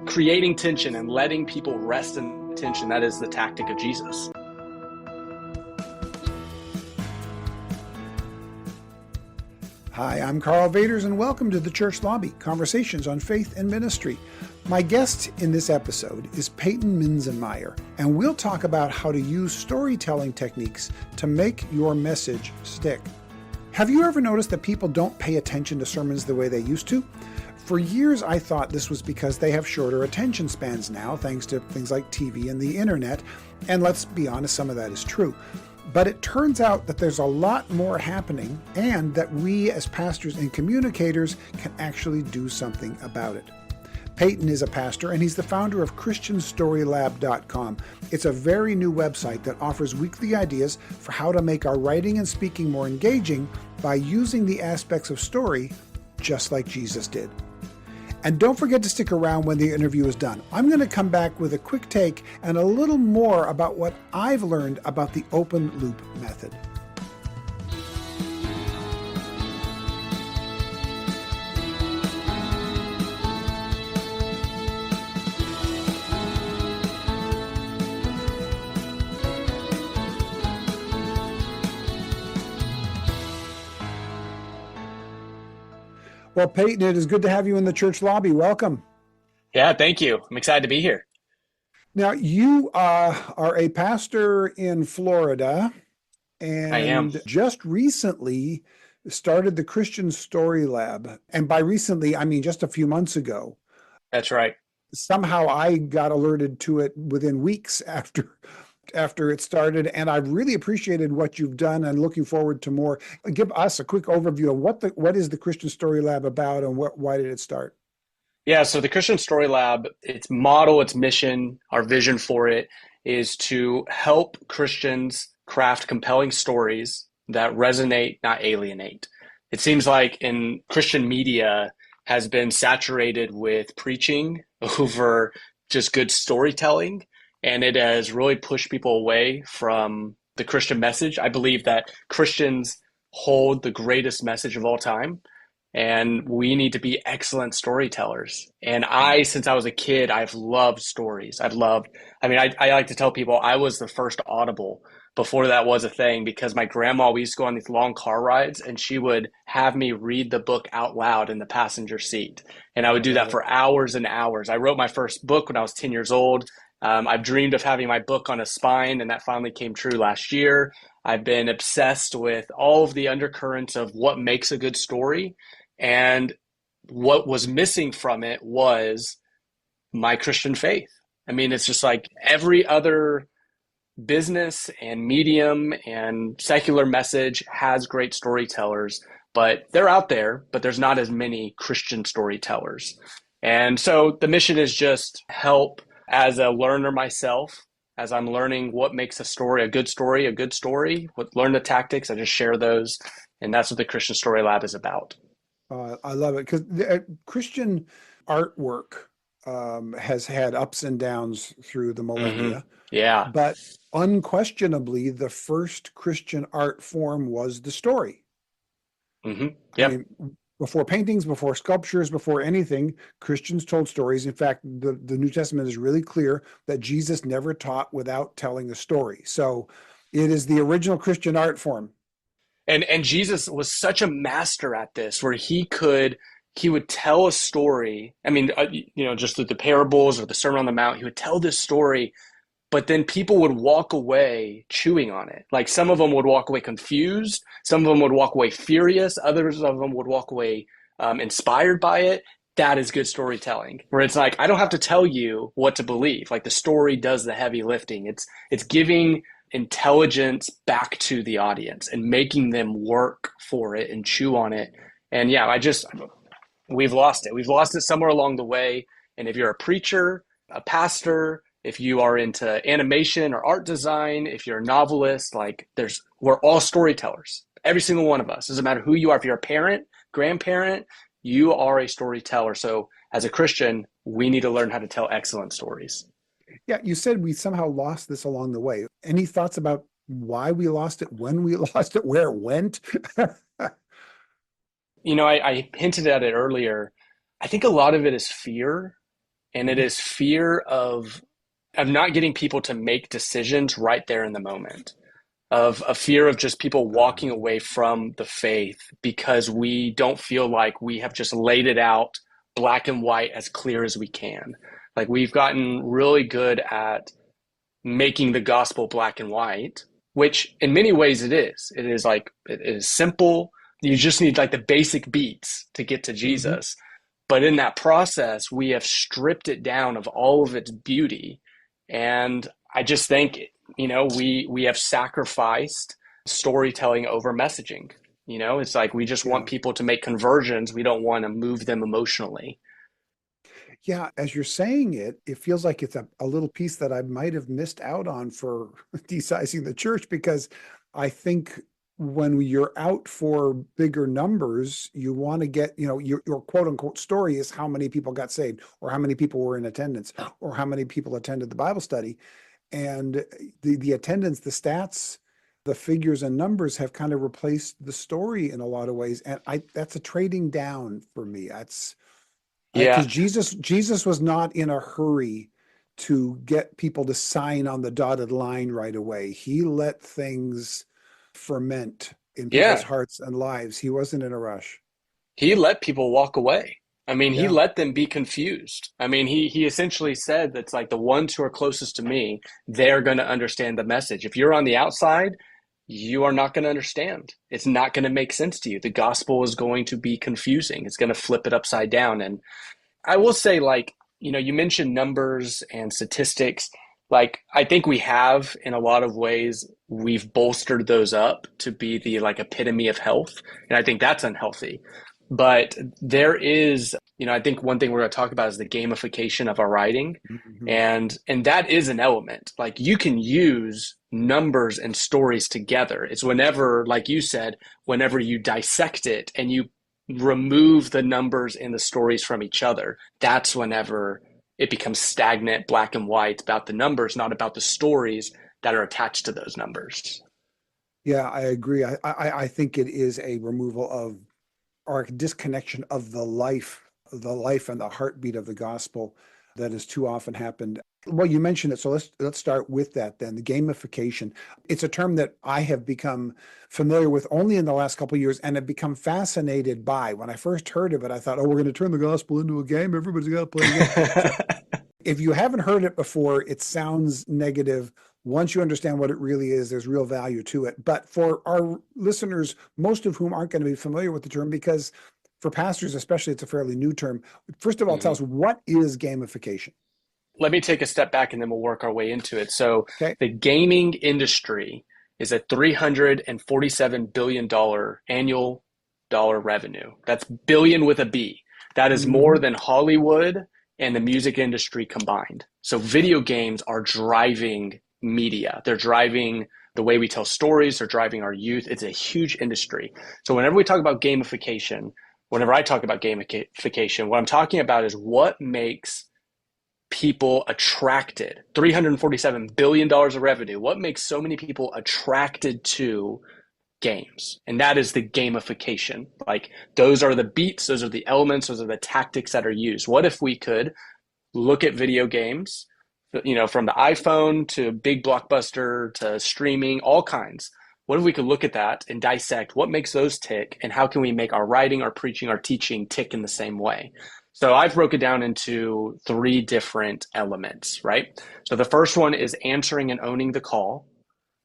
creating tension and letting people rest in tension. That is the tactic of Jesus. Hi, I'm Carl Vaders, and welcome to the Church Lobby, Conversations on Faith and Ministry. My guest in this episode is Payton Minzenmayer, and we'll talk about how to use storytelling techniques to make your message stick. Have you ever noticed that people don't pay attention to sermons the way they used to? For years, I thought this was because they have shorter attention spans now, thanks to things like TV and the internet, and let's be honest, some of that is true. But it turns out that there's a lot more happening and that we as pastors and communicators can actually do something about it. Payton is a pastor and he's the founder of ChristianStoryLab.com. It's a very new website that offers weekly ideas for how to make our writing and speaking more engaging by using the aspects of story just like Jesus did. And don't forget to stick around when the interview is done. I'm going to come back with a quick take and a little more about what I've learned about the open loop method. Well, Payton, it is good to have you in the church lobby. Welcome. Yeah, thank you. I'm excited to be here. Now, you are a pastor in Florida I am. and just recently started the Christian Story Lab. And by recently, I mean just a few months ago. That's right. Somehow I got alerted to it within weeks after it started, and I've really appreciated what you've done and looking forward to more. Give us a quick overview of what is the Christian Story Lab about and why did it start? Yeah, so the Christian Story Lab, its model, its mission, our vision for it is to help Christians craft compelling stories that resonate, not alienate. It seems like in Christian media has been saturated with preaching over just good storytelling. And it has really pushed people away from the Christian message. I believe that Christians hold the greatest message of all time, and we need to be excellent storytellers. And since I was a kid, I've loved stories. I like to tell people I was the first Audible before that was a thing, because my grandma, we used to go on these long car rides, and she would have me read the book out loud in the passenger seat. And I would do that for hours and hours. I wrote my first book when I was 10 years old. I've dreamed of having my book on a spine, and that finally came true last year. I've been obsessed with all of the undercurrents of what makes a good story. And what was missing from it was my Christian faith. I mean, it's just like every other business and medium and secular message has great storytellers, but they're out there, but there's not as many Christian storytellers. And so the mission is just help as a learner myself, as I'm learning what makes a story, a good story, learn the tactics, I just share those. And that's what the Christian Story Lab is about. I love it because Christian artwork has had ups and downs through the millennia. Mm-hmm. Yeah. But unquestionably, the first Christian art form was the story. Mm-hmm. Yep. I mean, before paintings, before sculptures, before anything, Christians told stories. In fact, the New Testament is really clear that Jesus never taught without telling a story. So it is the original Christian art form. And Jesus was such a master at this, where he would tell a story. I mean, just the parables or the Sermon on the Mount, he would tell this story, but then people would walk away chewing on it. Like some of them would walk away confused. Some of them would walk away furious. Others of them would walk away inspired by it. That is good storytelling, where it's like, I don't have to tell you what to believe. Like the story does the heavy lifting. It's giving intelligence back to the audience and making them work for it and chew on it. And yeah, we've lost it. We've lost it somewhere along the way. And if you're a preacher, a pastor, if you are into animation or art design, if you're a novelist, we're all storytellers. Every single one of us. Doesn't matter who you are. If you're a parent, grandparent, you are a storyteller. So as a Christian, we need to learn how to tell excellent stories. Yeah, you said we somehow lost this along the way. Any thoughts about why we lost it, when we lost it, where it went? I hinted at it earlier. I think a lot of it is fear and it Mhm. is fear of not getting people to make decisions right there in the moment, of a fear of just people walking Uh, away from the faith because we don't feel like we have just laid it out black and white as clear as we can. Like we've gotten really good at making the gospel black and white, which in many ways it is. It is like it is simple. You just need like the basic beats to get to mhm. Jesus. But in that process, we have stripped it down of all of its beauty. And I just think, we have sacrificed storytelling over messaging. It's like we just want Yeah. people to make conversions. We don't want to move them emotionally. Yeah, as you're saying it, it feels like it's a little piece that I might have missed out on for desizing the church because I think when you're out for bigger numbers, you want to get, your quote unquote story is how many people got saved or how many people were in attendance or how many people attended the Bible study. And the attendance, the stats, the figures and numbers have kind of replaced the story in a lot of ways. And that's a trading down for me. That's because Yeah. Jesus was not in a hurry to get people to sign on the dotted line right away. He let things ferment in people's Yeah. hearts and lives. He wasn't in a rush. He let people walk away. I mean, he Yeah. let them be confused. I mean, he essentially said that's like the ones who are closest to me, they're going to understand the message. If you're on the outside, you are not going to understand. It's not going to make sense to you. The gospel is going to be confusing. It's going to flip it upside down. And I will say, like, you mentioned numbers and statistics. Like, I think we have, in a lot of ways, we've bolstered those up to be the like epitome of health. And I think that's unhealthy. But there is, I think one thing we're going to talk about is the gamification of our writing. Mhm. And that is an element. Like you can use numbers and stories together. It's whenever, like you said, whenever you dissect it and you remove the numbers and the stories from each other, that's whenever it becomes stagnant, black and white about the numbers, not about the stories that are attached to those numbers. Yeah, I agree. I think it is a removal of or a disconnection of the life and the heartbeat of the gospel that has too often happened. Well, you mentioned it, so let's start with that then. The gamification. It's a term that I have become familiar with only in the last couple of years and have become fascinated by. When I first heard of it, I thought, oh, we're going to turn the gospel into a game. Everybody's got to play the game. So if you haven't heard it before, it sounds negative. Once you understand what it really is, there's real value to it. But for our listeners, most of whom aren't going to be familiar with the term, because for pastors especially, it's a fairly new term. First of all, tell Mhm. us, what is gamification? Let me take a step back and then we'll work our way into it. So, Okay. the gaming industry is a $347 billion annual dollar revenue. That's billion with a B. That is more Hmm. than Hollywood and the music industry combined. So, video games are driving media. They're driving the way we tell stories, they're driving our youth. It's a huge industry. So, whenever we talk about gamification, whenever I talk about gamification, what I'm talking about is what makes people attracted. $347 billion of revenue. What makes so many people attracted to games? And that is the gamification. Like those are the beats, those are the elements, those are the tactics that are used. What if we could look at video games, from the iPhone to big blockbuster to streaming, all kinds. What if we could look at that and dissect what makes those tick and how can we make our writing, our preaching, our teaching tick in the same way? So I've broken it down into three different elements, right? So the first one is answering and owning the call.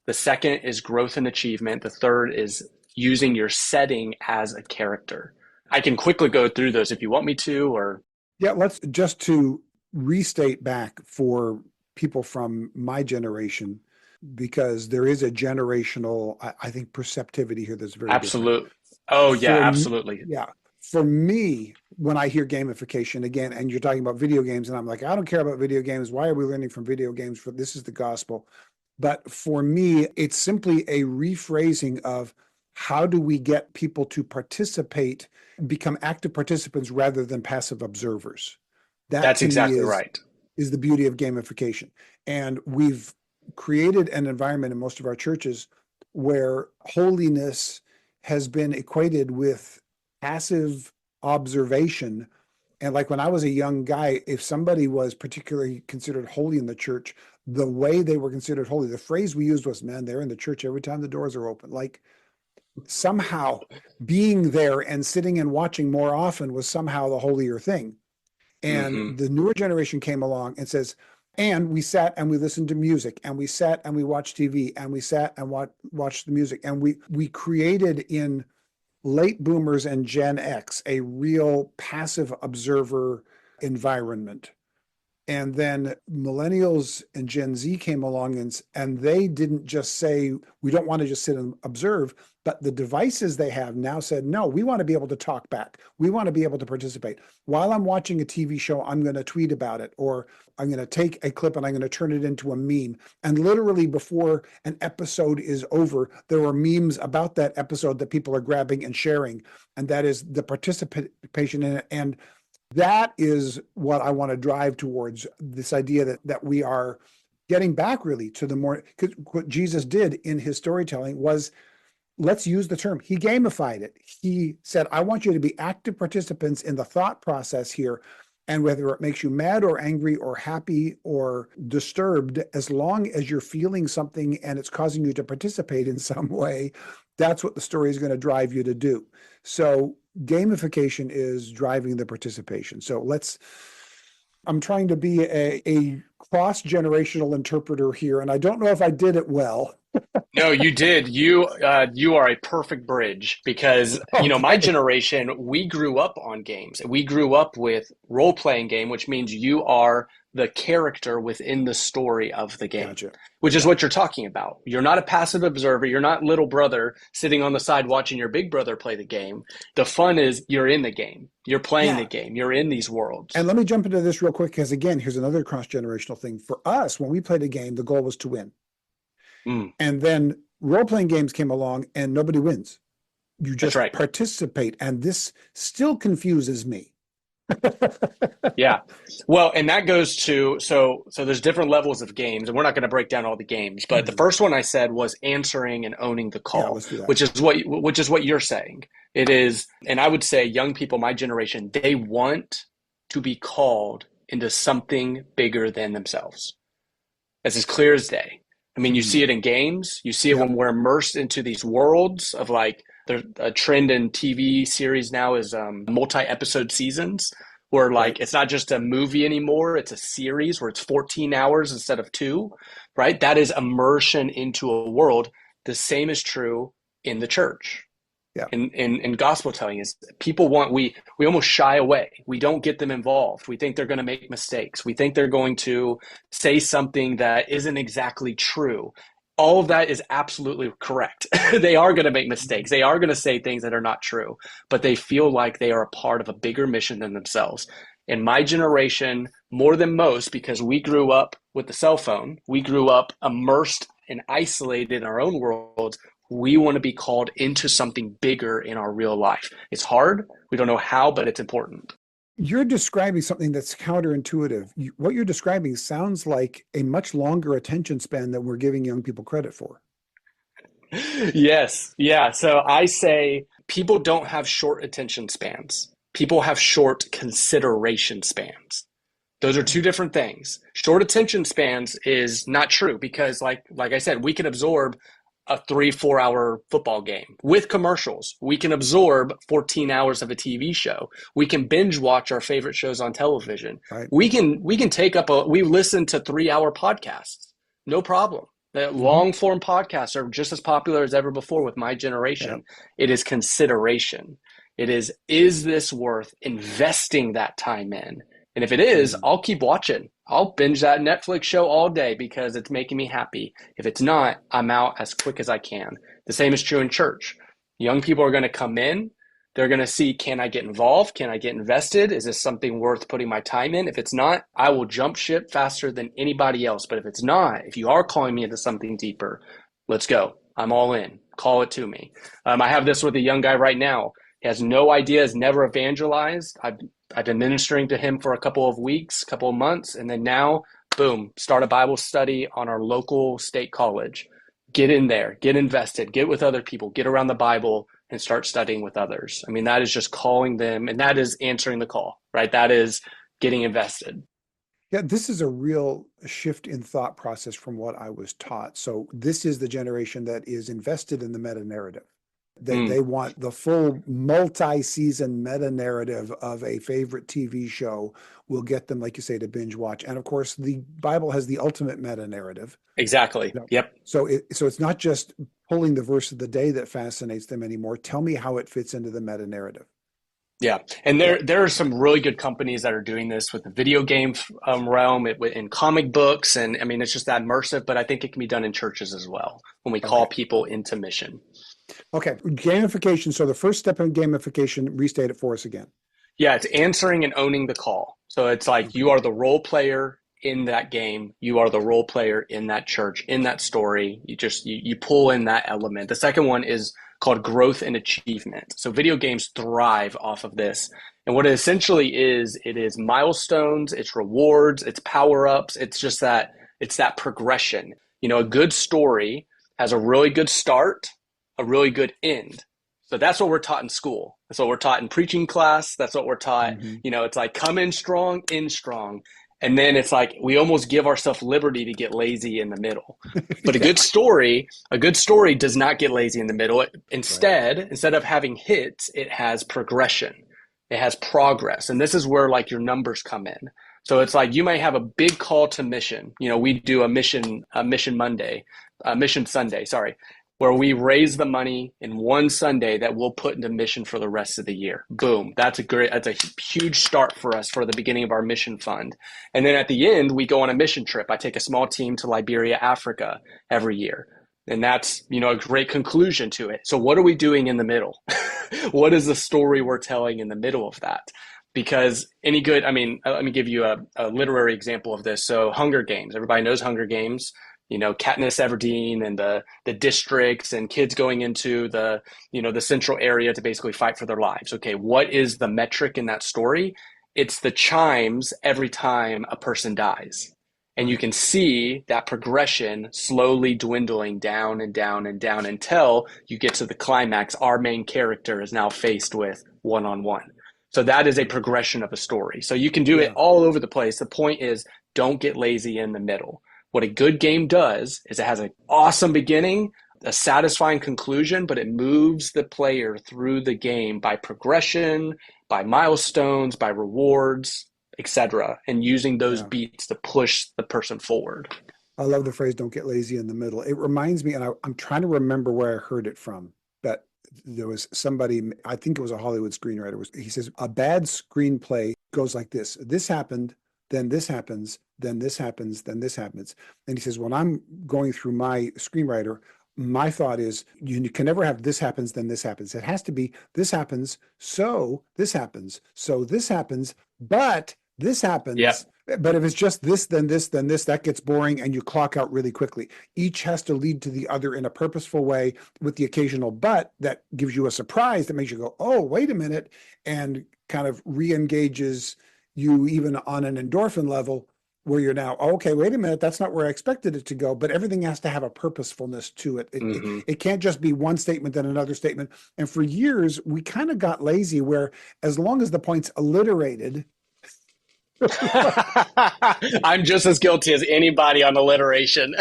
The second is growth and achievement. The third is using your setting as a character. I can quickly go through those if you want me to, or Yeah, let's just to restate back for people from my generation, because there is a generational, I think, perceptivity here that's very different. absolute. Oh yeah, For absolutely. yeah, for me, when I hear gamification again, and you're talking about video games, and I'm like, I don't care about video games. Why are we learning from video games? For this is the gospel. But for me, it's simply a rephrasing of how do we get people to participate, become active participants rather than passive observers. That That's to me exactly right. is the beauty of gamification. And we've created an environment in most of our churches where holiness has been equated with passive observation And like when I was a young guy, if somebody was particularly considered holy in the church, the way they were considered holy, the phrase we used was, man, they're in the church every time the doors are open. Like somehow being there and sitting and watching more often was somehow the holier thing. And Hmm. the newer generation came along and says, and we sat and we listened to music and we sat and we watched TV and we sat and watched the music. And we created in late boomers and Gen X a real passive observer environment. And then millennials and Gen Z came along and they didn't just say, we don't want to just sit and observe, but the devices they have now said, no, we want to be able to talk back. We want to be able to participate. While I'm watching a TV show, I'm going to tweet about it, or I'm going to take a clip and I'm going to turn it into a meme. And literally before an episode is over, there are memes about that episode that people are grabbing and sharing. And that is the participation in it. And that is what I want to drive towards, this idea that we are getting back really to the more, because what Jesus did in his storytelling was, let's use the term, he gamified it. He said, I want you to be active participants in the thought process here. And whether it makes you mad or angry or happy or disturbed, as long as you're feeling something and it's causing you to participate in some way, that's what the story is going to drive you to do. So gamification is driving the participation. So I'm trying to be a cross-generational interpreter here, and I don't know if I did it well. No, you did. You are a perfect bridge because my Okay, generation, we grew up on games. We grew up with role playing game, which means you are the character within the story of the game, gotcha. which is Yeah, what you're talking about. You're not a passive observer. You're not little brother sitting on the side watching your big brother play the game. The fun is you're in the game. You're playing the yeah. game. You're in these And worlds. let me jump into this real quick, because again, here's another cross-generational thing. For us, when we played a game, the goal was to win. Mm, And then role-playing games came along and nobody wins. You that's just right. participate. And this still confuses me. Yeah. Well, and that goes to so there's different levels of games, and we're not going to break down all the games, but the Mhm. first one I said was answering and owning the Yeah, call, let's do that. which is what you're saying. It is, and I would say young people, my generation, they want to be called into something bigger than themselves. It's as clear as day. I mean, you see Hmm. it in games, you see it Yeah, when we're immersed into these worlds of like there's a trend in TV series now is multi-episode seasons where right. like it's not just a movie anymore, it's a series where it's 14 hours instead of 2, right? That is immersion into a world. The same is true in the church Yeah. in gospel telling is people want we almost shy away. We don't get them involved. We think they're going to make mistakes. We think they're going to say something that isn't exactly true. All of that is absolutely correct. They are going to make mistakes. They are going to say things that are not true, but they feel like they are a part of a bigger mission than themselves. In my generation, more than most, because we grew up with the cell phone, we grew up immersed and isolated in our own worlds. We want to be called into something bigger in our real life. It's hard. We don't know how, but it's important. You're describing something that's counterintuitive. What you're describing sounds like a much longer attention span than we're giving young people credit for. Yes. Yeah. So I say people don't have short attention spans. People have short consideration spans. Those are Okay. two different things. Short attention spans is not true because like I said, we can absorb a 3-4 hour football game with commercials. We can absorb 14 hours of a TV show. We can binge watch our favorite shows on television. Right. We can take up we listen to 3-hour podcasts. No problem. The Hmm. long form podcasts are just as popular as ever before with my Yeah. generation. It is consideration. Is this worth investing that time in? And if it is, Mm. I'll keep watching. I'll binge that Netflix show all day because it's making me happy. If it's not, I'm out as quick as I can. The same is true in church. Young people are going to come in. They're going to see, can I get involved? Can I get invested? Is this something worth putting my time in? If it's not, I will jump ship faster than anybody else. But if it's not, if you are calling me into something deeper, let's go. I'm all in. Call it to me. I have this with a young guy right now. He has no idea, has never evangelized. I've been ministering to him for a couple of weeks, couple of months, and then now, boom, start a Bible study on our local state college. Get in there, get invested, get with other people, get around the Bible. and start studying with others. I mean, that is just calling them, and that is answering the call, right? That is getting invested. Yeah, this is a real shift in thought process from what I was taught. So this is the generation that is invested in the meta narrative. They Mm, want the full multi-season meta narrative of a favorite TV show will get them, like you say, to binge watch. And of course, the Bible has the ultimate meta narrative. exactly. No. Yep. So it's not just pulling the verse of the day that fascinates them anymore. Tell me how it fits into the meta narrative. Yeah, and Yeah. there are some really good companies that are doing this with the video game realm, in comic books, and I mean it's just that immersive. But I think it can be done in churches as well when we call Okay. people into mission. Okay. Gamification. So the first step in gamification, restate it for us again. Yeah, it's answering and owning the call. So it's like Okay. you are the role player in that game, you are the role player in that church, in that story. You pull in that element. The second one is called growth and achievement. So video games thrive off of this. And what it essentially is, it is milestones, it's rewards, it's power-ups, it's that progression. You know, a good story has a really good start, a really good end. So that's what we're taught in school. That's what we're taught in preaching class. That's what we're taught. Hmm. You know, it's like come in strong, in strong. And then it's like we almost give ourselves liberty to get lazy in the middle. But Yeah. a good story does not get lazy in the middle. Right. Instead of having hits, it has progression. It has progress. And this is where like your numbers come in. So it's like you might have a big call to mission. You know, we do a mission Sunday, sorry, where we raise the money in one Sunday that we'll put into mission for the rest of the year. Boom. That's a huge start for us for the beginning of our mission fund. And then at the end, we go on a mission trip. I take a small team to Liberia, Africa every year. And that's, you know, a great conclusion to it. So what are we doing in the middle? What is the story we're telling in the middle of that? Because I mean, let me give you a literary example of this. So Hunger Games, everybody knows Hunger Games, you know, Katniss Everdeen and the districts and kids going into the central area to basically fight for their lives. Okay, what is the metric in that story? It's the chimes every time a person dies. And you Right. can see that progression slowly dwindling down and down and down until you get to the climax. Our main character is now faced with one on one. So that is a progression of a story. So you can do it Yeah. all over the place. The point is, don't get lazy in the middle. What a good game does is it has an awesome beginning, a satisfying conclusion, but it moves the player through the game by progression, by milestones, by rewards, etc., and using those Yeah. beats to push the person forward. I love the phrase "don't get lazy in the middle." It reminds me, and I'm trying to remember where I heard it from, but there was somebody, I think it was a Hollywood screenwriter, he says, a bad screenplay goes like this. This happened, then this happens, then this happens, then this happens. And he says, when I'm going through my screenwriter, my thought is you can never have this happens, then this happens. It has to be this happens, so this happens, so this happens, but this Yep. happens. But if it's just this, then this, then this, that gets boring and you clock out really quickly. Each has to lead to the other in a purposeful way with the occasional but that gives you a surprise that makes you go, oh, wait a minute, and kind of re-engages you even on an endorphin level where you're now, oh, okay, wait a minute, that's not where I expected it to go. But everything has to have a purposefulness to it. Mm-hmm. It can't just be one statement, then another statement. And for years, we kind of got lazy where as long as the point's alliterated, I'm just as guilty as anybody on alliteration.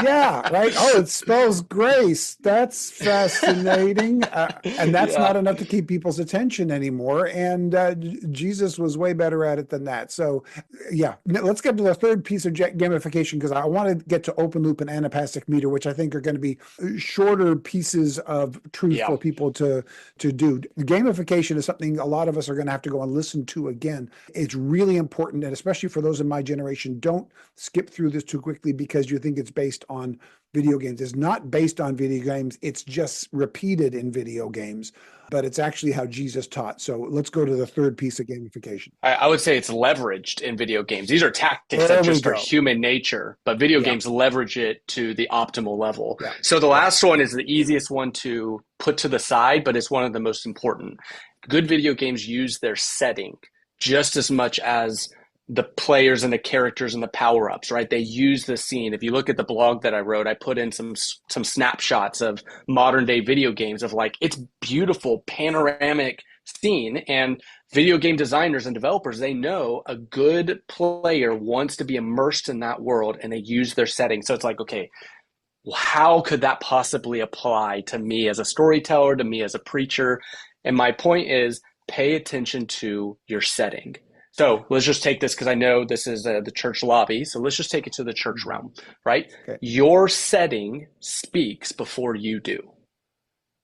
yeah, right. Oh, it spells grace. That's fascinating. And that's Yeah. not enough to keep people's attention anymore. And Jesus was way better at it than that. So, yeah, let's get to the third piece of gamification because I want to get to open loop and Anapastic Meter, which I think are going to be shorter pieces of truth Yeah. for people to do. Gamification is something a lot of us are going to have to go and listen to again. It's really important, and especially for those in my generation, don't skip through this too quickly because you think it's based on video games. It's not based on video games. It's just repeated in video games, but it's actually how Jesus taught. So let's go to the third piece of gamification. I would say it's leveraged in video games. These are tactics that There we just are go. human nature, but video Yeah. games leverage it to the optimal level. Yeah. So the Yeah. last one is the easiest one to put to the side, but it's one of the most important. Good video games use their setting just as much as the players and the characters and the power-ups, right? They use the scene. If you look at the blog that I wrote, I put in some snapshots of modern day video games of like, it's beautiful panoramic scene, and video game designers and developers, they know a good player wants to be immersed in that world, and they use their setting. So it's like, okay, well, how could that possibly apply to me as a storyteller, to me as a preacher? And my point is, pay attention to your setting. So let's just take this, because I know this is the church lobby. So let's just take it to the church realm, right? Okay. Your setting speaks before you do.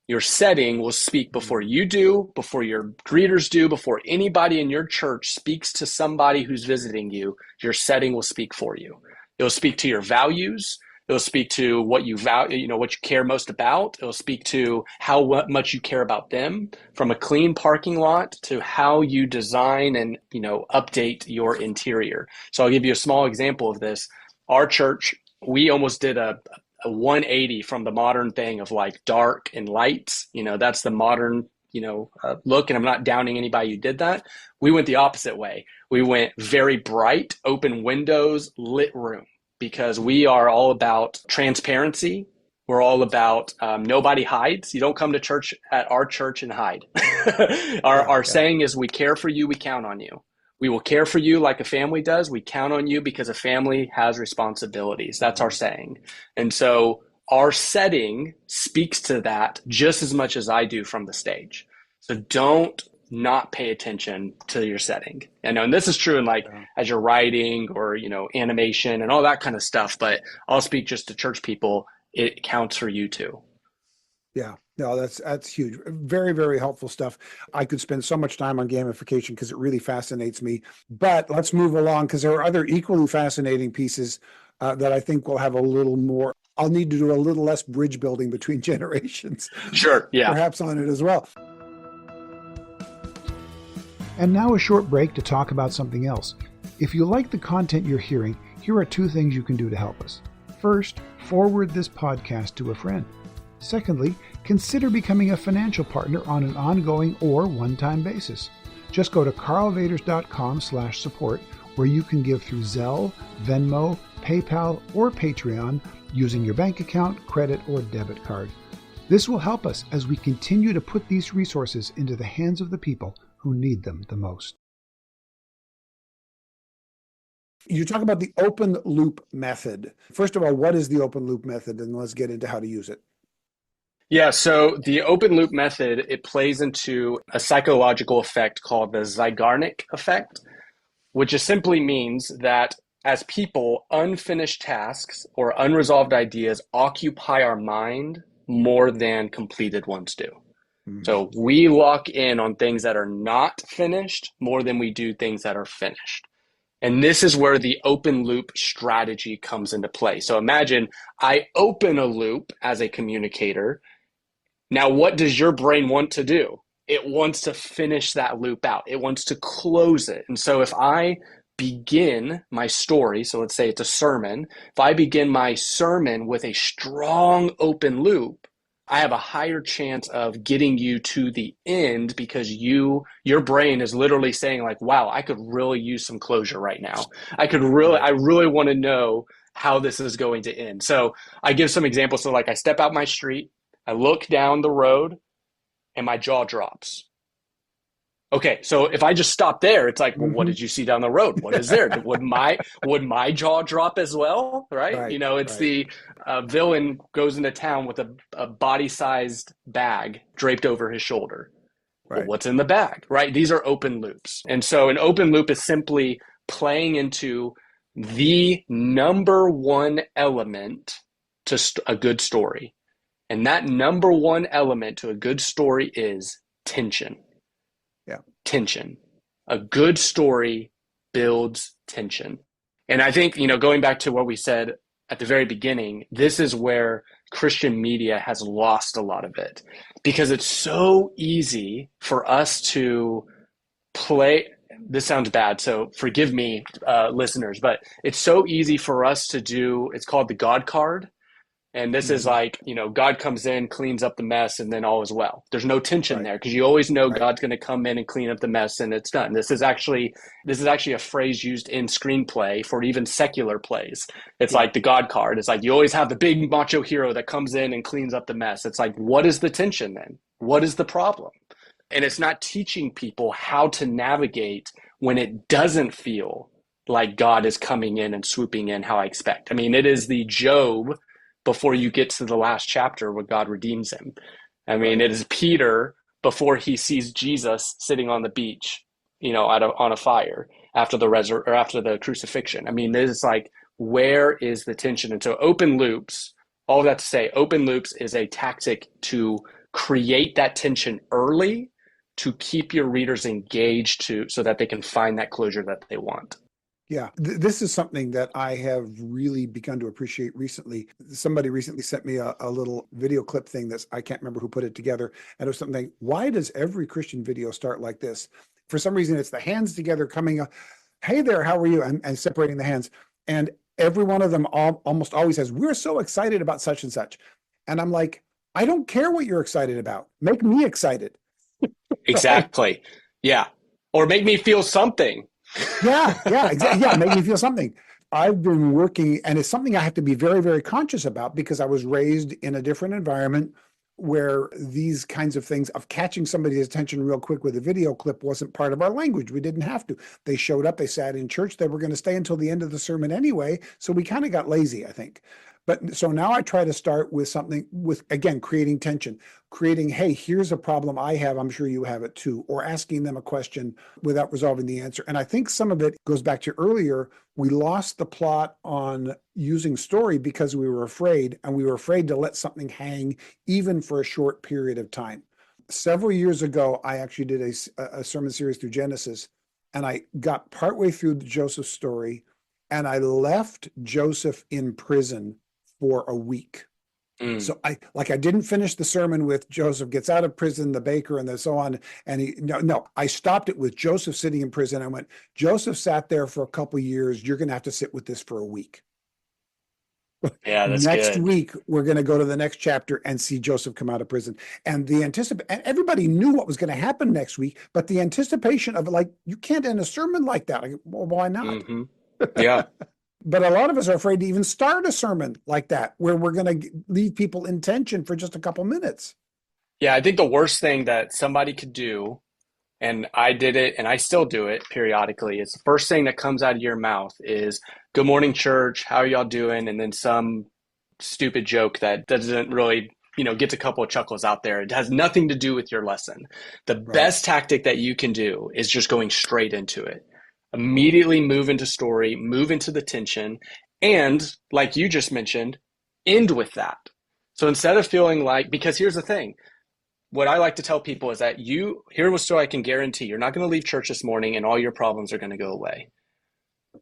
Your setting will speak before you do, before your greeters do, before anybody in your church speaks to somebody who's visiting you. Your setting will speak for you. It'll speak to your values. It'll speak to what you value, what you care most about. It'll speak to how much you care about them, from a clean parking lot to how you design and, update your interior. So I'll give you a small example of this. Our church, we almost did a 180 from the modern thing of like dark and lights. That's the modern, look, and I'm not downing anybody who did that. We went the opposite way. We went very bright, open windows, lit room, because we are all about transparency. We're all about nobody hides. You don't come to church at our church and hide. Our saying is, we care for you, we count on you. We will care for you like a family does. We count on you because a family has responsibilities. That's our saying. And so our setting speaks to that just as much as I do from the stage. So don't not pay attention to your setting. And this is true in as you're writing or, animation and all that kind of stuff, but I'll speak just to church people. It counts for you too. Yeah, no, that's huge. Very, very helpful stuff. I could spend so much time on gamification because it really fascinates me, but let's move along, because there are other equally fascinating pieces that I think will have a little more, I'll need to do a little less bridge building between generations. Sure, yeah. Perhaps on it as well. And now a short break to talk about something else. If you like the content you're hearing, here are 2 things you can do to help us. First, forward this podcast to a friend. Secondly, consider becoming a financial partner on an ongoing or one-time basis. Just go to carlvaders.com/support, where you can give through Zelle, Venmo, PayPal, or Patreon using your bank account, credit, or debit card. This will help us as we continue to put these resources into the hands of the people who need them the most. You talk about the open loop method. First of all, what is the open loop method? And let's get into how to use it. Yeah, so the open loop method, it plays into a psychological effect called the Zeigarnik effect, which just simply means that as people, unfinished tasks or unresolved ideas occupy our mind more than completed ones do. Mm-hmm. So we lock in on things that are not finished more than we do things that are finished. And this is where the open loop strategy comes into play. So imagine I open a loop as a communicator. Now, what does your brain want to do? It wants to finish that loop out. It wants to close it. And so if I begin my story, so let's say it's a sermon, if I begin my sermon with a strong open loop, I have a higher chance of getting you to the end, because your brain is literally saying like, wow, I could really use some closure right now. I really want to know how this is going to end. So I give some examples. So like I step out my street, I look down the road, and my jaw drops. Okay, so if I just stop there, it's like, well, what did you see down the road? What is there? would my jaw drop as well? Right? It's the villain goes into town with a body-sized bag draped over his shoulder. Right. Well, what's in the bag? Right? These are open loops. And so an open loop is simply playing into the number one element to a good story. And that number one element to a good story is tension. Yeah. Tension. A good story builds tension. And I think, going back to what we said at the very beginning, this is where Christian media has lost a lot of it, because it's so easy for us to play. This sounds bad, so forgive me, listeners, but it's so easy for us to do, it's called the God card. And this is Hmm. like, God comes in, cleans up the mess, and then all is well. There's no tension Right. there because you always know Right. God's going to come in and clean up the mess and it's done. This is actually a phrase used in screenplay for even secular plays. It's Yeah. like the God card. It's like you always have the big macho hero that comes in and cleans up the mess. It's like, what is the tension then? What is the problem? And it's not teaching people how to navigate when it doesn't feel like God is coming in and swooping in how I expect. I mean, it is the Job before you get to the last chapter where God redeems him. I mean, Right. it is Peter before he sees Jesus sitting on the beach, on a fire after the crucifixion. I mean, it's like, where is the tension? And so, open loops. All that to say, open loops is a tactic to create that tension early to keep your readers engaged so that they can find that closure that they want. Yeah, this is something that I have really begun to appreciate recently. Somebody recently sent me a little video clip thing that's, I can't remember who put it together. And it was something, why does every Christian video start like this? For some reason, it's the hands together coming up, hey there, how are you? And separating the hands. And every one of them almost always says, we're so excited about such and such. And I'm like, I don't care what you're excited about. Make me excited, right? Exactly. Yeah. Or make me feel something. Yeah, yeah, exactly. Yeah, make me feel something. I've been working, and it's something I have to be very, very conscious about because I was raised in a different environment where these kinds of things of catching somebody's attention real quick with a video clip wasn't part of our language. We didn't have to. They showed up, they sat in church, they were going to stay until the end of the sermon anyway. So we kind of got lazy, I think. But so now I try to start with something with, again, creating tension, creating, hey, here's a problem I have. I'm sure you have it too, or asking them a question without resolving the answer. And I think some of it goes back to earlier. We lost the plot on using story because we were afraid, and we were afraid to let something hang even for a short period of time. Several years ago, I actually did a sermon series through Genesis, and I got partway through Joseph's story, and I left Joseph in prison for a week. Mm. So I didn't finish the sermon with Joseph gets out of prison, the baker, and so on. And no, I stopped it with Joseph sitting in prison. I went, Joseph sat there for a couple of years. You're going to have to sit with this for a week. Yeah, that's Next good. week, we're going to go to the next chapter and see Joseph come out of prison. And and everybody knew what was going to happen next week, but the anticipation of it, like, you can't end a sermon like that. Well, why not? Hmm. Yeah. But a lot of us are afraid to even start a sermon like that, where we're going to leave people in tension for just a couple minutes. Yeah, I think the worst thing that somebody could do, and I did it and I still do it periodically, is the first thing that comes out of your mouth is, "Good morning, church. How are y'all doing?" And then some stupid joke that doesn't really, gets a couple of chuckles out there. It has nothing to do with your lesson. The Right. best tactic that you can do is just going straight into it. Immediately move into story, move into the tension, and like you just mentioned, end with that. So instead of feeling like, because here's the thing, what I like to tell people is that here was so I can guarantee you're not going to leave church this morning and all your problems are going to go away.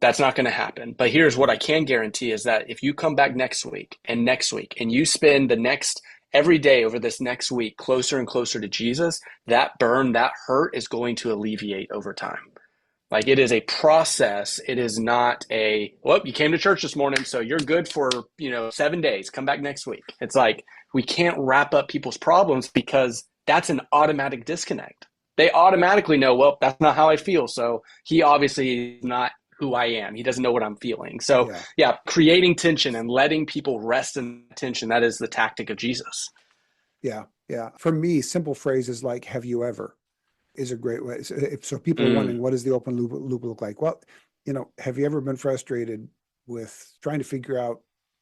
That's not going to happen. But here's what I can guarantee is that if you come back next week and you spend the next every day over this next week closer and closer to Jesus, that burn, that hurt is going to alleviate over time. Like, it is a process. It is not well, you came to church this morning, so you're good for, 7 days. Come back next week. It's like, we can't wrap up people's problems because that's an automatic disconnect. They automatically know, well, that's not how I feel. So he obviously is not who I am. He doesn't know what I'm feeling. So Yeah. yeah, creating tension and letting people rest in tension, that is the tactic of Jesus. Yeah. Yeah. For me, simple phrases like, have you ever is a great way. So people are Mm, wondering, what does the open loop look like? Well, have you ever been frustrated with trying to figure out,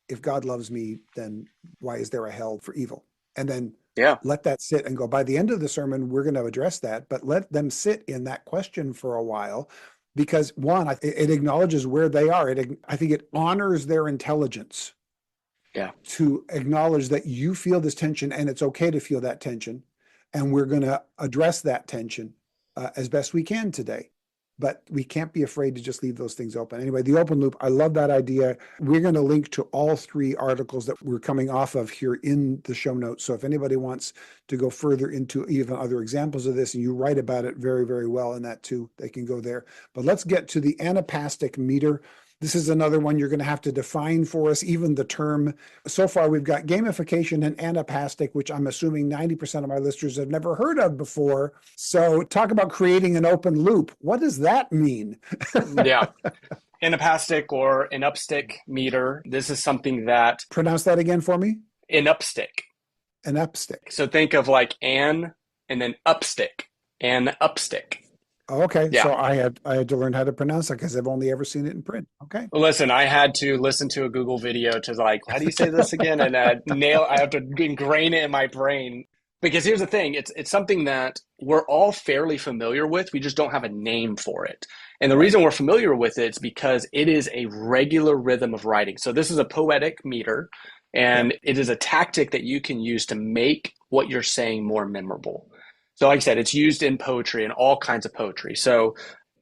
if God loves me, then why is there a hell for evil? And then yeah. let that sit and go. By the end of the sermon, we're going to address that, but let them sit in that question for a while, because one, it acknowledges where they are. I think it honors their intelligence Yeah. to acknowledge that you feel this tension, and it's okay to feel that tension. And we're going to address that tension as best we can today. But we can't be afraid to just leave those things open. Anyway, the open loop, I love that idea. We're going to link to all three articles that we're coming off of here in the show notes. So if anybody wants to go further into even other examples of this, and you write about it very, very well in that too, they can go there. But let's get to the Anapastic Meter. This is another one you're going to have to define for us, even the term. So far, we've got gamification and anapastic, which I'm assuming 90% of my listeners have never heard of before. So talk about creating an open loop. What does that mean? Yeah. Anapastic or Anapastic meter. This is something that Pronounce that again for me. Anapastic. Anapastic. So think of like an and then upstick. An upstick. Okay, Yeah. so I had to learn how to pronounce it because I've only ever seen it in print. Okay. Well, listen, I had to listen to a Google video to like, how do you say this again? And I have to ingrain it in my brain. Because here's the thing, it's something that we're all fairly familiar with. We just don't have a name for it. And the Right. reason we're familiar with it is because it is a regular rhythm of writing. So this is a poetic meter, Yep. and it is a tactic that you can use to make what you're saying more memorable. So like I said, it's used in poetry and all kinds of poetry. So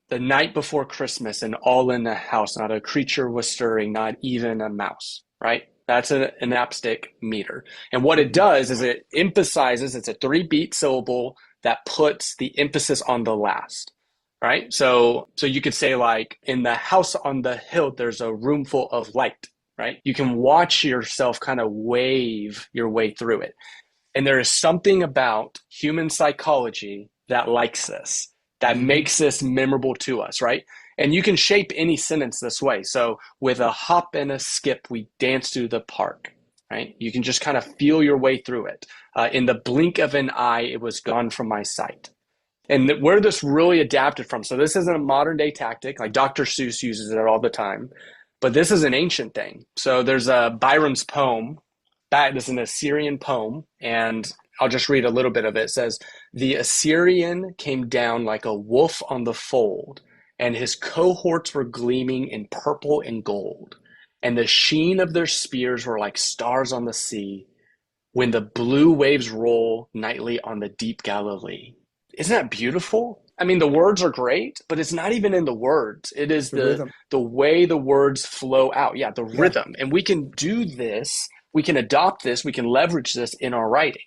the night before Christmas, and all in the house, not a creature was stirring, not even a mouse, right? That's an apnaptic meter. And what it does is it emphasizes, it's a 3-beat syllable that puts the emphasis on the last, right? So you could say like, in the house on the hill, there's a room full of light, right? You can watch yourself kind of wave your way through it. And there is something about human psychology that likes this, that makes this memorable to us, right? And you can shape any sentence this way. So with a hop and a skip, we dance through the park, right? You can just kind of feel your way through it. In the blink of an eye, it was gone from my sight. And where this really adapted from, so this isn't a modern day tactic, like Dr. Seuss uses it all the time, but this is an ancient thing. So there's a Byron's poem, that is an Assyrian poem, and I'll just read a little bit of it. It says, "The Assyrian came down like a wolf on the fold, and his cohorts were gleaming in purple and gold, and the sheen of their spears were like stars on the sea, when the blue waves roll nightly on the deep Galilee." Isn't that beautiful? I mean, the words are great, but it's not even in the words. It is The rhythm. the way the words flow out. Yeah, the Yeah. rhythm. And we can do this, we can adopt this, we can leverage this in our writing,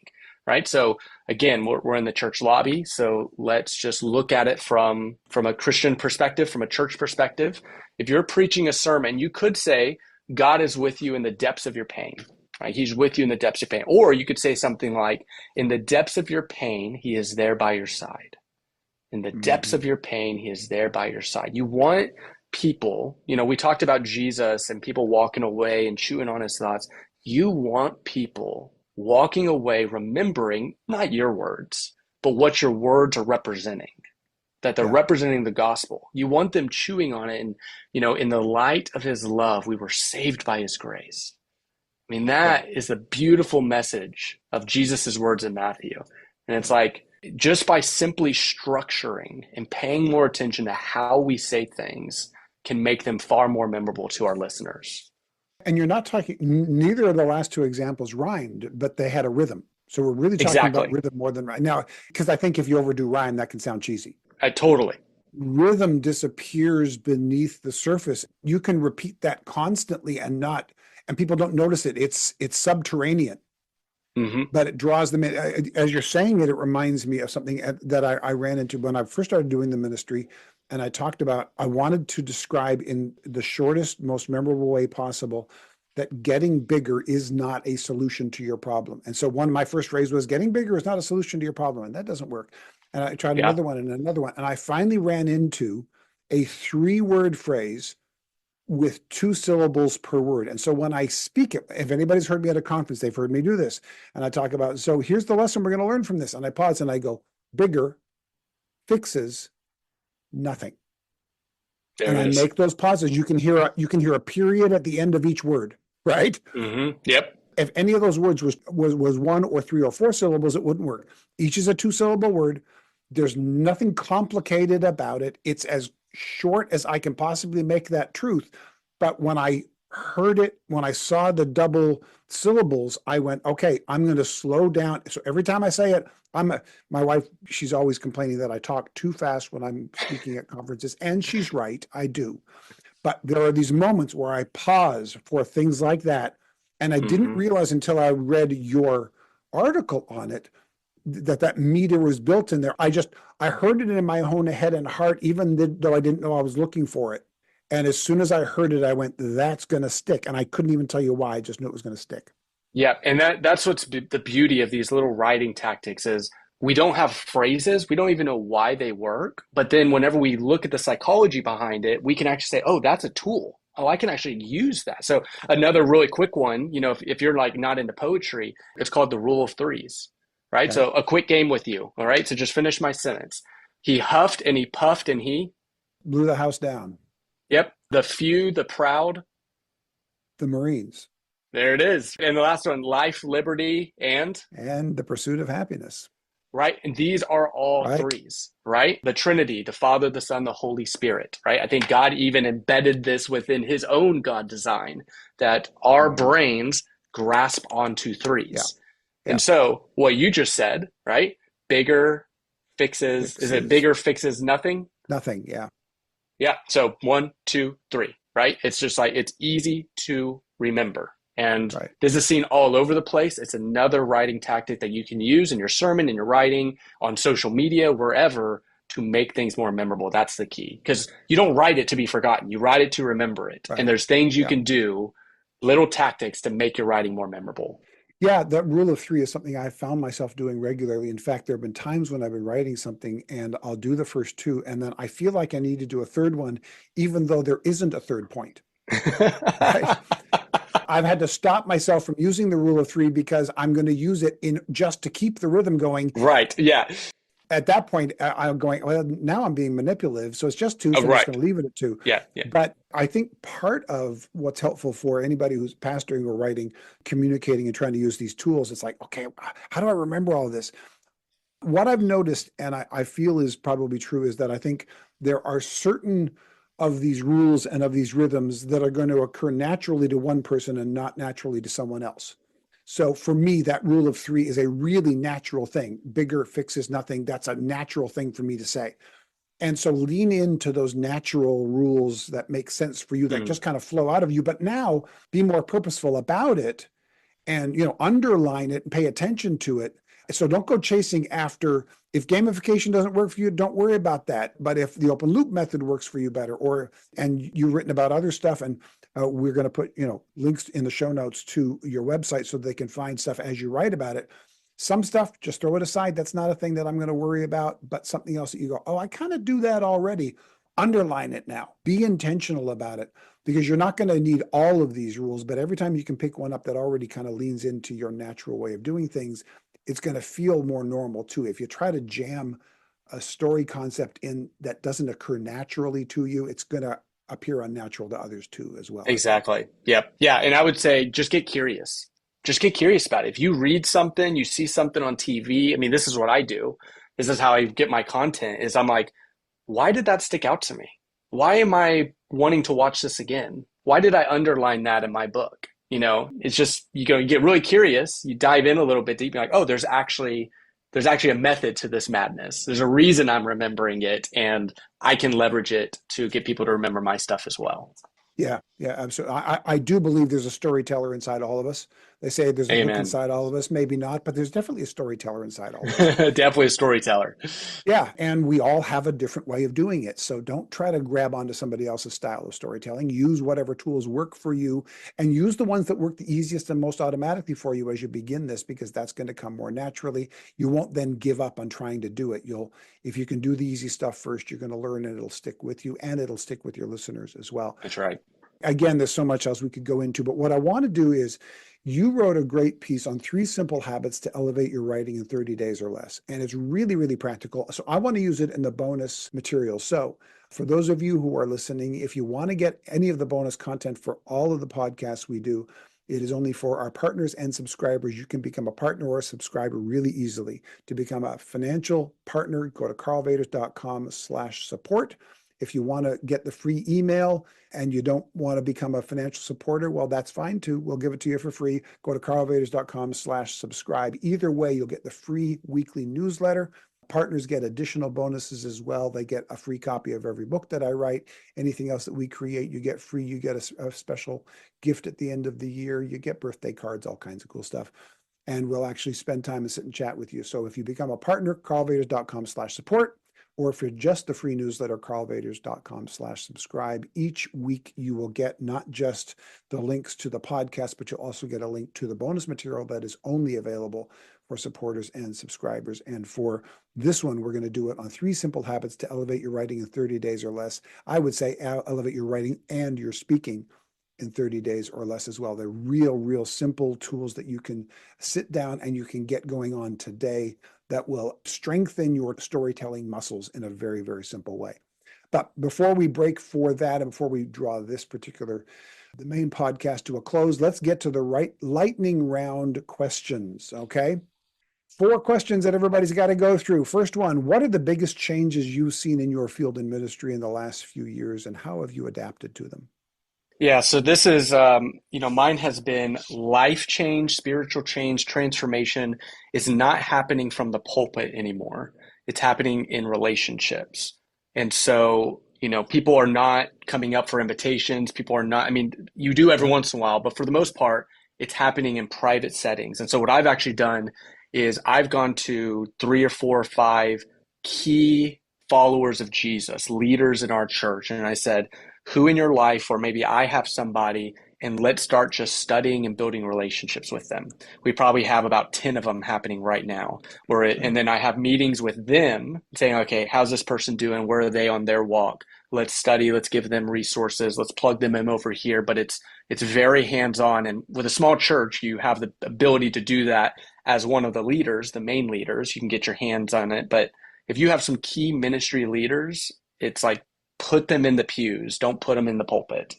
right? So again, we're in the church lobby, so let's just look at it from a Christian perspective, from a church perspective. If you're preaching a sermon, you could say, God is with you in the depths of your pain. Right? He's with you in the depths of pain. Or you could say something like, in the depths of your pain, he is there by your side. In the depths of your pain, he is there by your side. You want people, we talked about Jesus and people walking away and chewing on his thoughts. You want people walking away remembering not your words, but what your words are representing, that they're Yeah. representing the gospel. You want them chewing on it. And, in the light of his love, we were saved by his grace. I mean, Yeah. that is a beautiful message of Jesus's words in Matthew. And it's like, just by simply structuring and paying more attention to how we say things can make them far more memorable to our listeners. And you're not talking, neither of the last two examples rhymed, but they had a rhythm. So we're really talking about Exactly. rhythm more than rhyme. Now, because I think if you overdo rhyme, that can sound cheesy. Totally. Rhythm disappears beneath the surface. You can repeat that constantly and people don't notice it. It's subterranean, but it draws them in. As you're saying it, it reminds me of something that I ran into when I first started doing the ministry. And I talked about, I wanted to describe in the shortest, most memorable way possible that getting bigger is not a solution to your problem. And so my first phrase was, getting bigger is not a solution to your problem. And that doesn't work. And I tried Yeah. another one and another one. And I finally ran into a 3-word phrase with 2 syllables per word. And so when I speak it, if anybody's heard me at a conference, they've heard me do this. And I talk about, so here's the lesson we're going to learn from this. And I pause and I go, bigger fixes nothing. There and it I is. make those pauses. You can hear a period at the end of each word, right? Yep. If any of those words was 1 or 3 or 4 syllables, it wouldn't work. Each is a 2-syllable word. There's nothing complicated about it. It's as short as I can possibly make that truth. But when I heard it, when I saw the double syllables, I went, okay, I'm going to slow down. So every time I say it, my wife, she's always complaining that I talk too fast when I'm speaking at conferences, and she's right, I do. But there are these moments where I pause for things like that, and I didn't realize until I read your article on it that meter was built in there. I heard it in my own head and heart, even though I didn't know I was looking for it. And as soon as I heard it, I went, that's going to stick. And I couldn't even tell you why. I just knew it was going to stick. Yeah, and that's what's the beauty of these little writing tactics is we don't have phrases, we don't even know why they work, but then whenever we look at the psychology behind it, we can actually say, "Oh, that's a tool. Oh, I can actually use that." So another really quick one, if you're like not into poetry, it's called the rule of threes, right? Okay. So a quick game with you, all right? So just finish my sentence. He huffed and he puffed and he, Blew the house down. yep, the few, the proud. The Marines. There it is. And the last one, life, liberty, and And the pursuit of happiness. right? And these are all Right. threes, right? The Trinity, the Father, the Son, the Holy Spirit, right? I think God even embedded this within his own God design that our brains grasp onto Yeah. threes. Yeah. And so what you just said, right? Bigger fixes, is it Fixes bigger fixes nothing? nothing. Yeah. Yeah. So 1, 2, 3, right? It's just like it's easy to remember. And Right. this is seen all over the place. It's another writing tactic that you can use in your sermon, in your writing, on social media, wherever to make things more memorable. That's the key. Because you don't write it to be forgotten. You write it to remember it. And Right. there's things you Yeah. can do, little tactics to make your writing more memorable. Yeah, that rule of three is something I found myself doing regularly. In fact, there have been times when I've been writing something and I'll do the first two, and then I feel like I need to do a third one, even though there isn't a third point. Right? I've had to stop myself from using the rule of three because I'm going to use it in just to keep the rhythm going. Right. Yeah. At that point, I'm going, well, now I'm being manipulative. So it's just two, so I'm just Right. going to leave it at two. Yeah. Yeah. But I think part of what's helpful for anybody who's pastoring or writing, communicating and trying to use these tools, it's like, okay, how do I remember all of this? What I've noticed, and I feel is probably true, is that I think there are certain of these rules and of these rhythms that are going to occur naturally to one person and not naturally to someone else. So for me, that rule of three is a really natural thing. Bigger fixes nothing. That's a natural thing for me to say. And so lean into those natural rules that make sense for you, that just kind of flow out of you. But now be more purposeful about it and underline it and pay attention to it. So don't go chasing after, if gamification doesn't work for you, don't worry about that. But if the open loop method works for you better, and you've written about other stuff, and we're going to put links in the show notes to your website so they can find stuff as you write about it. Some stuff, just throw it aside. That's not a thing that I'm going to worry about, but something else that you go, oh, I kind of do that already. Underline it now. Be intentional about it, because you're not going to need all of these rules, but every time you can pick one up that already kind of leans into your natural way of doing things, it's going to feel more normal too. If you try to jam a story concept in that doesn't occur naturally to you, it's going to appear unnatural to others too, as well, I think. Exactly. Yep. Yeah. And I would say just get curious. Just get curious about it. If you read something, you see something on TV. I mean, this is what I do. This is how I get my content is I'm like, why did that stick out to me? Why am I wanting to watch this again? Why did I underline that in my book? It's just, you get really curious. You dive in a little bit deep. You're like, oh, there's actually a method to this madness. There's a reason I'm remembering it, and I can leverage it to get people to remember my stuff as well. Yeah, yeah, absolutely. I do believe there's a storyteller inside all of us. They say there's a book Amen. inside all of us, maybe not, but there's definitely a storyteller inside all of us. Definitely a storyteller. Yeah, and we all have a different way of doing it. So don't try to grab onto somebody else's style of storytelling. Use whatever tools work for you, and use the ones that work the easiest and most automatically for you as you begin this, because that's going to come more naturally. You won't then give up on trying to do it. If you can do the easy stuff first, you're going to learn, and it'll stick with you, and it'll stick with your listeners as well. That's right. Again, there's so much else we could go into, but what I want to do is, you wrote a great piece on 3 simple habits to elevate your writing in 30 days or less. And it's really, really practical. So I want to use it in the bonus material. So for those of you who are listening, if you want to get any of the bonus content for all of the podcasts we do, it is only for our partners and subscribers. You can become a partner or a subscriber really easily. To become a financial partner, go to carlvaters.com/support. If you want to get the free email and you don't want to become a financial supporter, well, that's fine too. We'll give it to you for free. Go to carlvaters.com/subscribe. Either way, you'll get the free weekly newsletter. Partners get additional bonuses as well. They get a free copy of every book that I write. Anything else that we create, you get free. You get a special gift at the end of the year. You get birthday cards, all kinds of cool stuff. And we'll actually spend time and sit and chat with you. So if you become a partner, carlvaters.com/support. or for just the free newsletter, carlvaders.com/subscribe. Each week you will get not just the links to the podcast, but you'll also get a link to the bonus material that is only available for supporters and subscribers. And for this one, we're going to do it on 3 simple habits to elevate your writing in 30 days or less. I would say elevate your writing and your speaking in 30 days or less as well. They're real simple tools that you can sit down and you can get going on today that will strengthen your storytelling muscles in a very simple way. But before we break for that, and before we draw this particular, the main podcast to a close, let's get to the right lightning round questions, okay? 4 questions that everybody's got to go through. First one, what are the biggest changes you've seen in your field and ministry in the last few years, and how have you adapted to them? Yeah, so this is, mine has been life change, spiritual change, transformation is not happening from the pulpit anymore. It's happening in relationships. And so, people are not coming up for invitations. People are not, you do every once in a while, but for the most part, it's happening in private settings. And so what I've actually done is I've gone to 3 or 4 or 5 key followers of Jesus, leaders in our church, and I said, who in your life, or maybe I have somebody, and let's start just studying and building relationships with them. We probably have about 10 of them happening right now. And then I have meetings with them saying, okay, how's this person doing? Where are they on their walk? Let's study, let's give them resources, let's plug them in over here. But it's very hands-on. And with a small church, you have the ability to do that as one of the leaders, the main leaders. You can get your hands on it. But if you have some key ministry leaders, it's like, put them in the pews. Don't put them in the pulpit.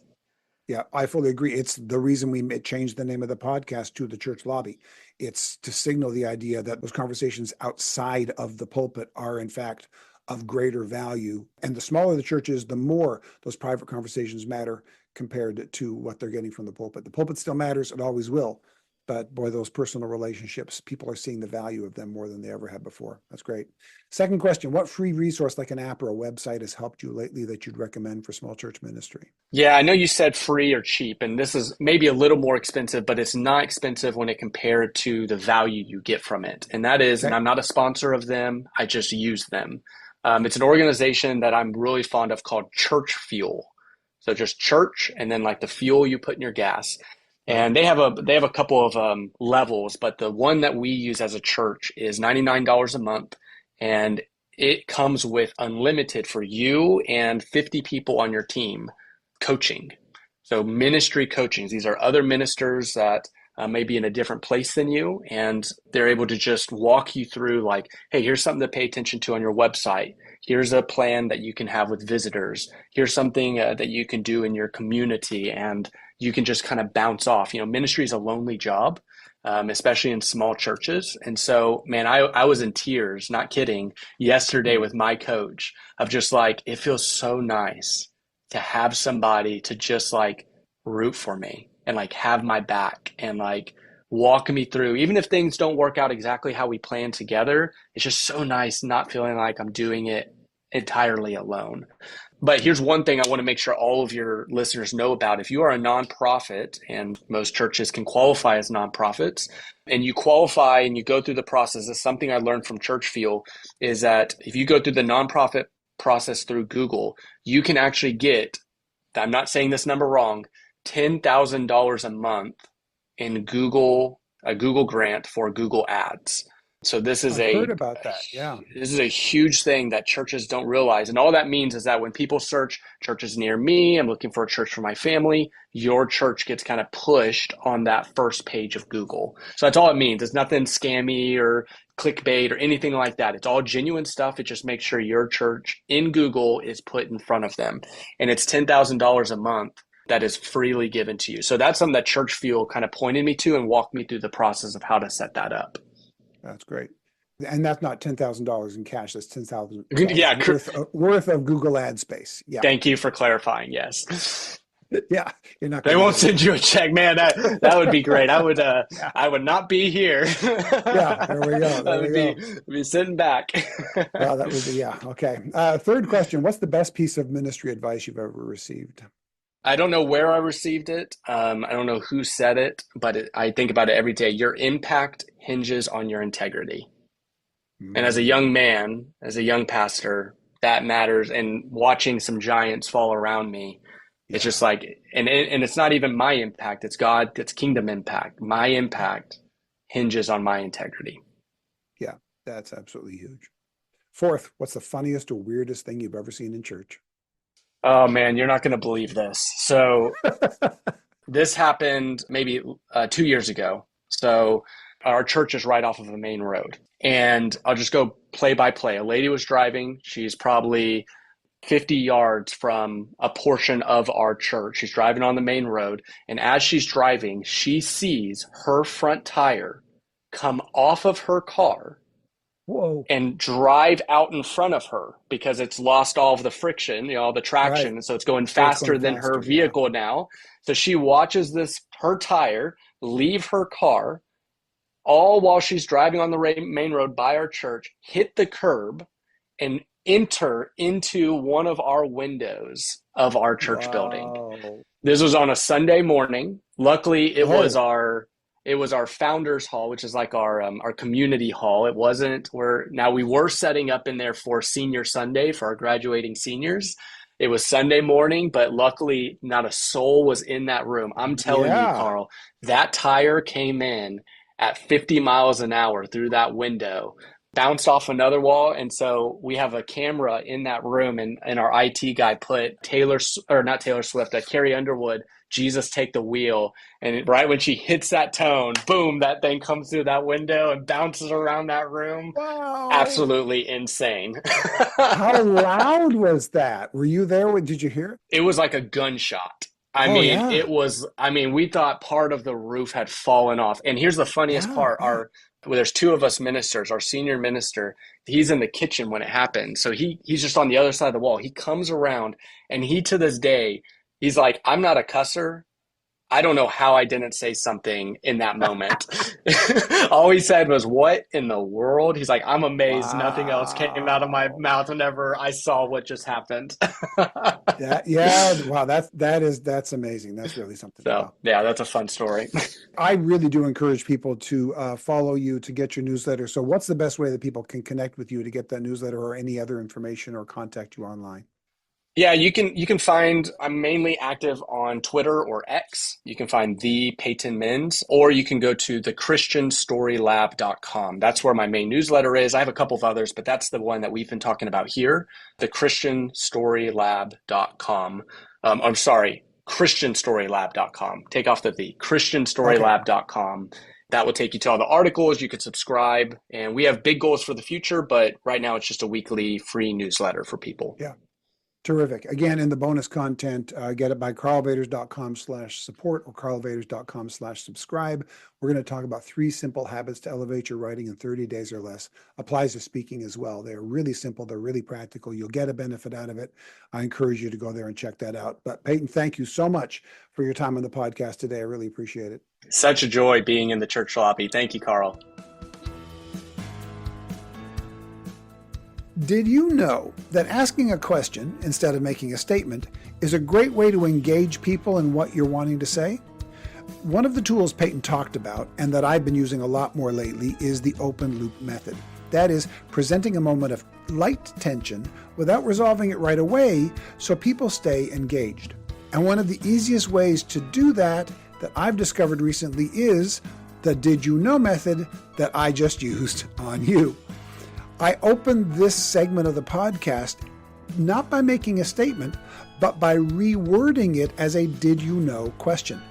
Yeah, I fully agree. It's the reason we changed the name of the podcast to The Church Lobby. It's to signal the idea that those conversations outside of the pulpit are, in fact, of greater value. And the smaller the church is, the more those private conversations matter compared to what they're getting from the pulpit. The pulpit still matters. It always will. But boy, those personal relationships, people are seeing the value of them more than they ever had before. That's great. Second question, what free resource like an app or a website has helped you lately that you'd recommend for small church ministry? Yeah, I know you said free or cheap, and this is maybe a little more expensive, but it's not expensive when it compared to the value you get from it. And that is, and Okay. I'm not a sponsor of them, I just use them. It's an organization that I'm really fond of called Church Fuel. So just church and then like the fuel you put in your gas. Right. And they have a couple of levels, but the one that we use as a church is $99 a month, and it comes with unlimited for you and 50 people on your team coaching. So ministry coachings. These are other ministers that may be in a different place than you, and they're able to just walk you through like, hey, here's something to pay attention to on your website. Here's a plan that you can have with visitors. Here's something that you can do in your community, and you can just kind of bounce off. Ministry is a lonely job, especially in small churches. And so, man, I was in tears, not kidding, yesterday with my coach of just like, it feels so nice to have somebody to just like root for me and like have my back and like walk me through, even if things don't work out exactly how we plan together. It's just so nice not feeling like I'm doing it entirely alone. But here's one thing I want to make sure all of your listeners know about. If you are a nonprofit, and most churches can qualify as nonprofits, and you qualify and you go through the process, it's something I learned from Church Fuel, is that if you go through the nonprofit process through Google, you can actually get, I'm not saying this number wrong, $10,000 a month in a Google grant for Google Ads. So I've heard about that. Yeah. this is a huge thing that churches don't realize. And all that means is that when people search churches near me, I'm looking for a church for my family, your church gets kind of pushed on that first page of Google. So that's all it means. It's nothing scammy or clickbait or anything like that. It's all genuine stuff. It just makes sure your church in Google is put in front of them. And it's $10,000 a month that is freely given to you. So that's something that Church Fuel kind of pointed me to and walked me through the process of how to set that up. That's great. And that's not $10,000 in cash. That's $10,000 Yeah, worth of Google ad space. Yeah. thank you for clarifying. Yes. Yeah. You're not They going won't send you a check, man. That would be great. Yeah. I would not be here. Yeah. There we go. There I we would go. be sitting back. Well, that would be, yeah. Okay. Third question. What's the best piece of ministry advice you've ever received? I don't know where I received it. I don't know who said it, but I think about it every day. Your impact hinges on your integrity. And as a young man, as a young pastor, that matters. And watching some giants fall around me, it's just Yeah. like, and it's not even my impact. It's God, it's kingdom impact. My impact hinges on my integrity. Yeah. That's absolutely huge. Fourth, what's the funniest or weirdest thing you've ever seen in church? Oh man, you're not going to believe this. So this happened maybe 2 years ago. So our church is right off of the main road. And I'll just go play by play. A lady was driving. She's probably 50 yards from a portion of our church. She's driving on the main road. And as she's driving, she sees her front tire come off of her car Whoa. and drive out in front of her because it's lost all of the friction, all the traction. Right. And so it's going So it's faster going than her faster. Yeah. vehicle now. So she watches her tire leave her car all while she's driving on the main road by our church, hit the curb, and enter into one of our windows of our church building. Wow. This was on a Sunday morning. Luckily, Oh, it was our founders hall, which is like our community hall. It wasn't where now we were setting up in there for senior Sunday for our graduating seniors. It was Sunday morning, but luckily not a soul was in that room. I'm telling you, yeah. Carl, that tire came in at 50 miles an hour through that window, bounced off another wall. And so we have a camera in that room, and our IT guy put not Taylor Swift, Carrie Underwood, Jesus Take the Wheel. And right when she hits that tone, boom, that thing comes through that window and bounces around that room. Wow. Absolutely insane. How loud was that? Were you there? Did you hear it? It was like a gunshot. Oh, yeah. We thought part of the roof had fallen off. And here's the funniest Yeah. part. Yeah. There's two of us ministers, our senior minister, he's in the kitchen when it happened. So he's just on the other side of the wall. He comes around and to this day, he's like, I'm not a cusser. I don't know how I didn't say something in that moment. All he said was, "What in the world?" He's like, "I'm amazed nothing else came out of my Wow. mouth whenever I saw what just happened." Yeah. Wow. That's amazing. That's really something. So, Wow. yeah, that's a fun story. I really do encourage people to follow you to get your newsletter. So what's the best way that people can connect with you to get that newsletter or any other information or contact you online? Yeah, you can find I'm mainly active on Twitter or X. You can find the Payton Men's, or you can go to thechristianstorylab.com. That's where my main newsletter is. I have a couple of others, but that's the one that we've been talking about here, thechristianstorylab.com. I'm sorry, christianstorylab.com. Take off the Okay. christianstorylab.com. That will take you to all the articles. You could subscribe, and we have big goals for the future, but right now it's just a weekly free newsletter for people. Yeah. Terrific. Again, in the bonus content, get it by carlvaders.com/support or carlvaders.com/subscribe. We're going to talk about 3 simple habits to elevate your writing in 30 days or less. Applies to speaking as well. They're really simple. They're really practical. You'll get a benefit out of it. I encourage you to go there and check that out. But Payton, thank you so much for your time on the podcast today. I really appreciate it. Such a joy being in the church lobby. Thank you, Carl. Did you know that asking a question instead of making a statement is a great way to engage people in what you're wanting to say? One of the tools Payton talked about, and that I've been using a lot more lately, is the open loop method. That is, presenting a moment of light tension without resolving it right away so people stay engaged. And one of the easiest ways to do that I've discovered recently is the Did You Know method that I just used on you. I opened this segment of the podcast not by making a statement, but by rewording it as a did you know question.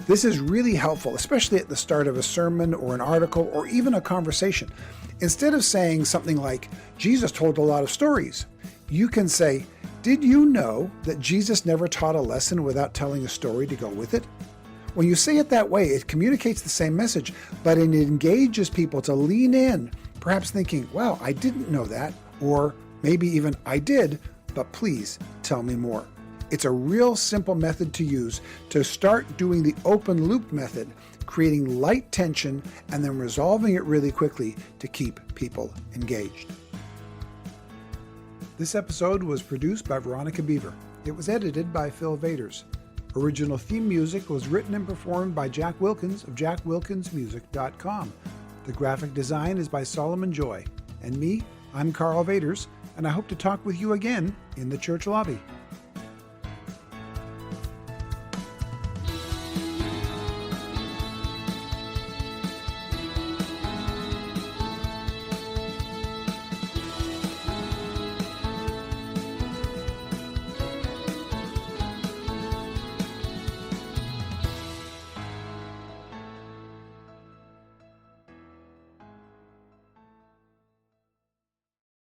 This is really helpful, especially at the start of a sermon or an article or even a conversation. Instead of saying something like, Jesus told a lot of stories, you can say, did you know that Jesus never taught a lesson without telling a story to go with it? When you say it that way, it communicates the same message, but it engages people to lean in, perhaps thinking, wow, I didn't know that, or maybe even I did, but please tell me more. It's a real simple method to use to start doing the open loop method, creating light tension and then resolving it really quickly to keep people engaged. This episode was produced by Veronica Beaver. It was edited by Phil Vaders. Original theme music was written and performed by Jack Wilkins of jackwilkinsmusic.com. The graphic design is by Solomon Joy. And me, I'm Carl Vaders, and I hope to talk with you again in the church lobby.